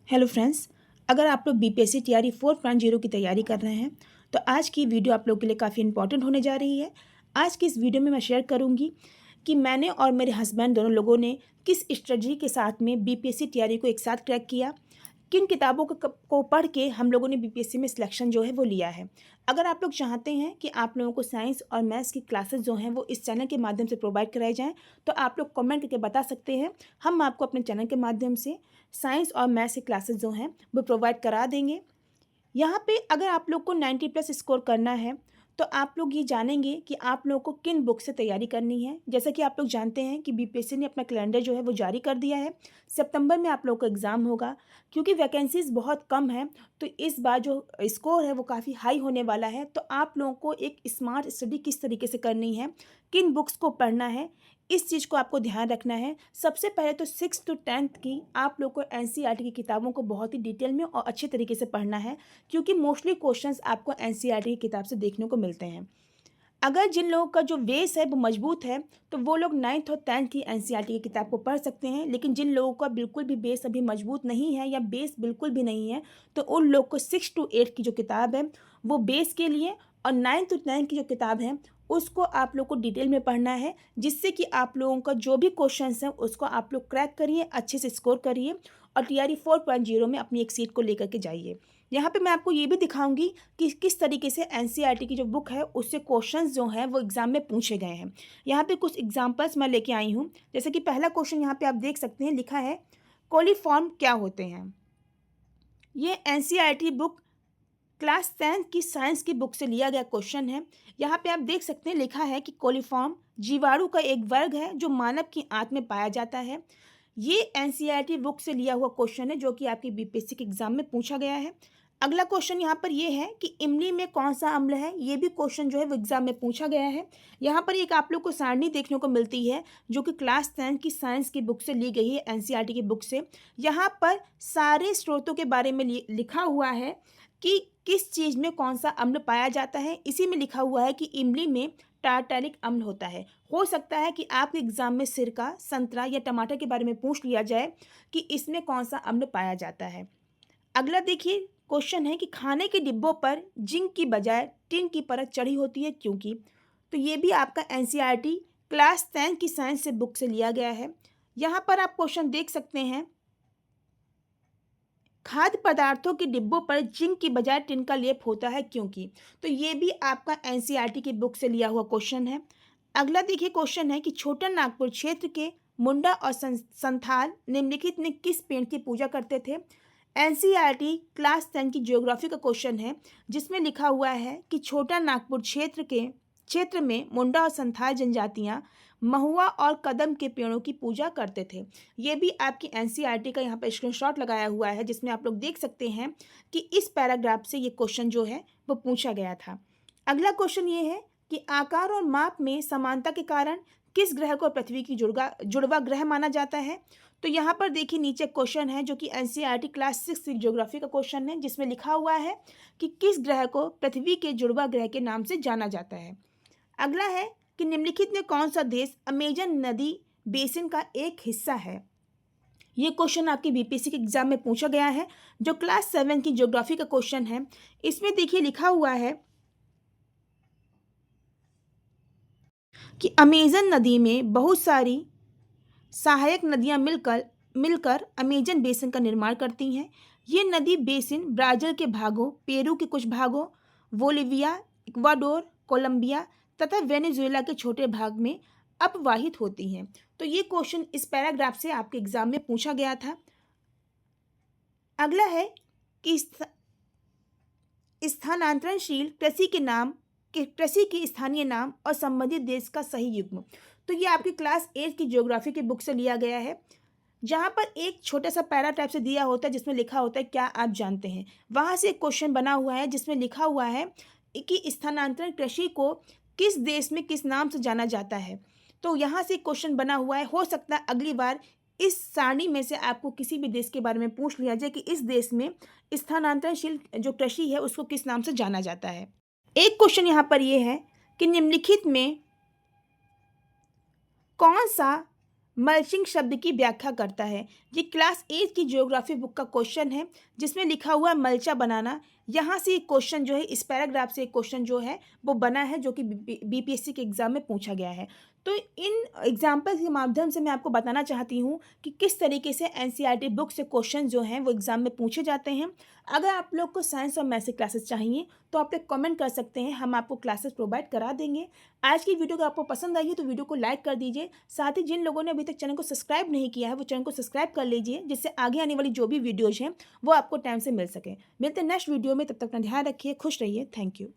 Hello friends. अगर आप लोग बीपीएससी टीआरई 4.0 की तैयारी कर रहे हैं तो आज की वीडियो आप लोगों के लिए काफ़ी इंपॉर्टेंट होने जा रही है। आज की इस वीडियो में मैं शेयर करूंगी कि मैंने और मेरे हस्बैंड दोनों लोगों ने किस स्ट्रेटजी के साथ में बीपीएससी टीआरई को एक साथ क्रैक किया, किन किताबों को पढ़ के हम लोगों ने बीपीएससी में सिलेक्शन जो है वो लिया है। अगर आप लोग चाहते हैं कि आप लोगों को साइंस और मैथ्स की क्लासेस जो हैं वो इस चैनल के माध्यम से प्रोवाइड कराई जाएं तो आप लोग कमेंट करके बता सकते हैं। हम आपको अपने चैनल के माध्यम से साइंस और मैथ्स की क्लासेस जो हैं वो प्रोवाइड करा देंगे। यहाँ पे अगर आप लोग को 90+ स्कोर करना है तो आप लोग ये जानेंगे कि आप लोगों को किन बुक से तैयारी करनी है। जैसा कि आप लोग जानते हैं कि बीपीएससी ने अपना कैलेंडर जो है वो जारी कर दिया है। सितंबर में आप लोगों का एग्ज़ाम होगा। क्योंकि वैकेंसीज़ बहुत कम है तो इस बार जो स्कोर है वो काफ़ी हाई होने वाला है। तो आप लोगों को एक स्मार्ट स्टडी किस तरीके से करनी है, किन बुक्स को पढ़ना है, इस चीज़ को आपको ध्यान रखना है। सबसे पहले तो 6th to 10th की आप लोग को एनसीईआरटी की किताबों को बहुत ही डिटेल में और अच्छे तरीके से पढ़ना है, क्योंकि मोस्टली क्वेश्चंस आपको एनसीईआरटी की किताब से देखने को मिलते हैं। अगर जिन लोगों का जो बेस है वो मजबूत है तो वो लोग 9th और 10th की एनसीईआरटी की किताब को पढ़ सकते हैं। लेकिन जिन लोगों का बिल्कुल भी बेस अभी मजबूत नहीं है या बेस बिल्कुल भी नहीं है तो उन लोग को 6 to 8 की जो किताब है वो बेस के लिए, और 9th to 10th की जो किताब है उसको आप लोग को डिटेल में पढ़ना है, जिससे कि आप लोगों का जो भी क्वेश्चंस हैं उसको आप लोग क्रैक करिए, अच्छे से स्कोर करिए और टीआरई 4.0 में अपनी एक सीट को लेकर के जाइए। यहाँ पे मैं आपको ये भी दिखाऊंगी कि किस तरीके से एनसीईआरटी की जो बुक है उससे क्वेश्चंस जो हैं वो एग्ज़ाम में पूछे गए हैं। यहाँ पे कुछ एग्जांपल्स मैं लेके आई हूँ। जैसे कि पहला क्वेश्चन यहाँ पे आप देख सकते हैं, लिखा है कोलिफॉर्म क्या होते हैं। ये एनसीईआरटी बुक क्लास 10 की साइंस की बुक से लिया गया क्वेश्चन है। यहाँ पे आप देख सकते हैं, लिखा है कि कोलिफॉर्म जीवाणु का एक वर्ग है जो मानव की आंत में पाया जाता है। ये एनसीईआरटी बुक से लिया हुआ क्वेश्चन है जो कि आपके बीपीएससी के एग्जाम में पूछा गया है। अगला क्वेश्चन यहाँ पर ये है कि इमली में कौन सा अम्ल है। ये भी क्वेश्चन जो है वो एग्जाम में पूछा गया है। यहाँ पर एक आप लोग को सारणी देखने को मिलती है जो कि क्लास 10 की साइंस की बुक से ली गई है, एनसीईआरटी की बुक से। यहाँ पर सारे स्रोतों के बारे में लिखा हुआ है कि किस चीज़ में कौन सा अम्ल पाया जाता है। इसी में लिखा हुआ है कि इमली में टार्टारिक अम्ल होता है। हो सकता है कि आपके एग्जाम में सिरका, संतरा या टमाटर के बारे में पूछ लिया जाए कि इसमें कौन सा अम्ल पाया जाता है। अगला देखिए क्वेश्चन है कि खाने के डिब्बों पर जिंक की बजाय टिन की परत चढ़ी होती है क्योंकि। तो ये भी आपका एनसीईआरटी क्लास 10 की साइंस से बुक से लिया गया है। यहाँ पर आप क्वेश्चन देख सकते हैं, खाद्य पदार्थों के डिब्बों पर जिंक की बजाय टिन का लेप होता है क्योंकि। तो ये भी आपका एनसीईआरटी की बुक से लिया हुआ क्वेश्चन है। अगला देखिए क्वेश्चन है कि छोटा नागपुर क्षेत्र के मुंडा और संथाल निम्नलिखित में किस पेड़ की पूजा करते थे। एनसीईआरटी क्लास 10 की ज्योग्राफी का क्वेश्चन है जिसमें लिखा हुआ है कि छोटा नागपुर क्षेत्र में मुंडा और संथाल जनजातियां महुआ और कदम के पेड़ों की पूजा करते थे। ये भी आपकी एनसीईआरटी का यहाँ पर स्क्रीनशॉट लगाया हुआ है जिसमें आप लोग देख सकते हैं कि इस पैराग्राफ से ये क्वेश्चन जो है वो पूछा गया था। अगला क्वेश्चन ये है कि आकार और माप में समानता के कारण किस ग्रह को पृथ्वी की जुड़वा ग्रह माना जाता है। तो यहाँ पर देखिए नीचे क्वेश्चन है जो कि एनसीईआरटी क्लास 6 ज्योग्राफी का क्वेश्चन है जिसमें लिखा हुआ है कि किस ग्रह को पृथ्वी के जुड़वा ग्रह के नाम से जाना जाता है। अगला है कि निम्नलिखित में कौन सा देश अमेजन नदी बेसिन का एक हिस्सा है। ये क्वेश्चन आपके बीपीएससी के एग्जाम में पूछा गया है जो क्लास 7 की ज्योग्राफी का क्वेश्चन है। इसमें देखिए लिखा हुआ है कि अमेजन नदी में बहुत सारी सहायक नदियां मिलकर मिलकर अमेजन बेसिन का निर्माण करती हैं। ये नदी बेसिन ब्राज़ील के भागों, पेरू के कुछ भागों, बोलिविया, इक्वाडोर, कोलंबिया तथा वेनेजुएला के छोटे भाग में अपवाहित होती हैं। तो ये क्वेश्चन इस पैराग्राफ से आपके एग्जाम में पूछा गया था। अगला है कि स्थानांतरणशील कृषि के स्थानीय नाम और संबंधित देश का सही युग्म। तो ये आपकी क्लास 8 की ज्योग्राफी की बुक से लिया गया है, जहाँ पर एक छोटा सा पैरा टाइप से दिया होता है जिसमें लिखा होता है क्या आप जानते हैं। वहाँ से एक क्वेश्चन बना हुआ है जिसमें लिखा हुआ है कि स्थानांतरण कृषि को किस देश में किस नाम से जाना जाता है। तो यहाँ से क्वेश्चन बना हुआ है। हो सकता है अगली बार इस सारणी में से आपको किसी भी देश के बारे में पूछ लिया जाए कि इस देश में स्थानांतरणशील जो कृषि है उसको किस नाम से जाना जाता है। एक क्वेश्चन यहाँ पर यह है कि निम्नलिखित में कौन सा मल्चिंग शब्द की व्याख्या करता है। ये क्लास 8 की ज्योग्राफी बुक का क्वेश्चन है जिसमें लिखा हुआ है मल्चा बनाना। यहाँ से एक क्वेश्चन जो है, इस पैराग्राफ से एक क्वेश्चन जो है वो बना है, जो कि बीपीएससी के एग्जाम में पूछा गया है। तो इन एग्जाम्पल के माध्यम से मैं आपको बताना चाहती हूँ कि किस तरीके से एनसीईआरटी बुक से क्वेश्चन जो हैं वो एग्जाम में पूछे जाते हैं। अगर आप लोग को साइंस और मैथ्स की क्लासेस चाहिए तो आप लोग कमेंट कर सकते हैं, हम आपको क्लासेस प्रोवाइड करा देंगे। आज की वीडियो अगर आपको पसंद आई है तो वीडियो को लाइक कर दीजिए। साथ ही जिन लोगों ने अभी तक चैनल को सब्सक्राइब नहीं किया है वो चैनल को सब्सक्राइब कर लीजिए, जिससे आगे आने वाली जो भी वीडियोज हैं वो आपको टाइम से मिल सके। मिलते हैं नेक्स्ट वीडियो में, तब तक अपना ध्यान रखिए, खुश रहिए। Thank you.